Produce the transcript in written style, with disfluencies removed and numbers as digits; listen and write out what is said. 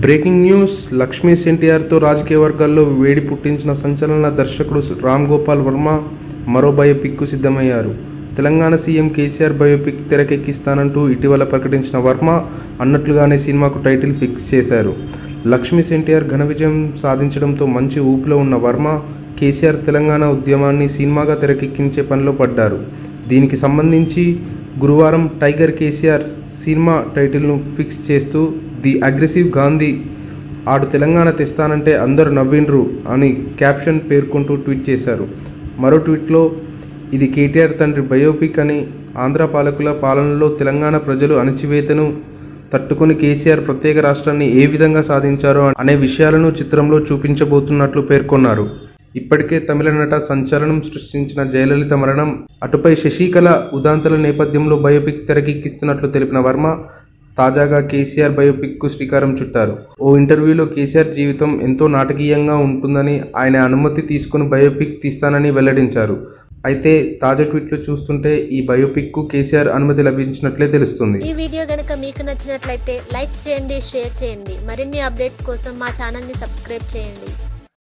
Breaking news. Lakshmi ఎన్టీఆర్తో రాజకీయ వర్గాల్లో వేడి పుట్టించిన సంచలన దర్శకుడు రామ్ గోపాల్ వర్మ మరో బయోపిక్కు సిద్ధమయ్యారు. తెలంగాణ సీఎం కేసీఆర్ బయోపిక్ తెరకెక్కిస్తానంటూ ఇటీవల ప్రకటించిన వర్మ అన్నట్లుగానే సినిమాకు టైటిల్ ఫిక్స్ చేశారు. లక్ష్మీ ఎన్టీఆర్ ఘన విజయం సాధించడంతో మంచి ఊపులో ఉన్న వర్మ కేసీఆర్ తెలంగాణ ఉద్యమాన్ని సినిమాగా తెరకెక్కించే పనిలో పడ్డారు. దీనికి సంబంధించి గురువారం టైగర్ కేసీఆర్ సినిమా టైటిల్ను ఫిక్స్ చేస్తూ ది అగ్రెసివ్ గాంధీ ఆడు తెలంగాణ తెస్తానంటే అందరూ నవ్విండ్రు అని క్యాప్షన్ పేర్కొంటూ ట్వీట్ చేశారు. మరో ట్వీట్లో ఇది కేటీఆర్ తండ్రి బయోపిక్ అని, ఆంధ్ర పాలకుల పాలనలో తెలంగాణ ప్రజలు అణచివేతను తట్టుకొని కేసీఆర్ ప్రత్యేక రాష్ట్రాన్ని ఏ విధంగా సాధించారో అనే విషయాలను చిత్రంలో చూపించబోతున్నట్లు పేర్కొన్నారు. ఇప్పటికే తమిళ నట సంచలనం సృష్టించిన జయలలిత మరణం, అటుపై శశికళ ఉదాంతల నేపథ్యంలో బయోపిక్ తెరకెక్కిస్తున్నట్లు తెలిపిన వర్మ తాజాగా కేసీఆర్ బయోపిక్కు శ్రీకారం చుట్టారు. ఓ ఇంటర్వ్యూలో కేసీఆర్ జీవితం ఎంతో నాటకీయంగా ఉంటుందని, ఆయన అనుమతి తీసుకుని బయోపిక్ తీస్తానని వెల్లడించారు. అయితే తాజా ట్వీట్లు చూస్తుంటే ఈ బయోపిక్కు కేసీఆర్ అనుమతి లభించినట్లే తెలుస్తుంది. ఈ వీడియో గనుక మీకు నచ్చినట్లయితే లైక్ చేయండి, షేర్ చేయండి. మరిన్ని అప్డేట్స్ కోసం మా ఛానల్ని సబ్స్క్రైబ్ చేయండి.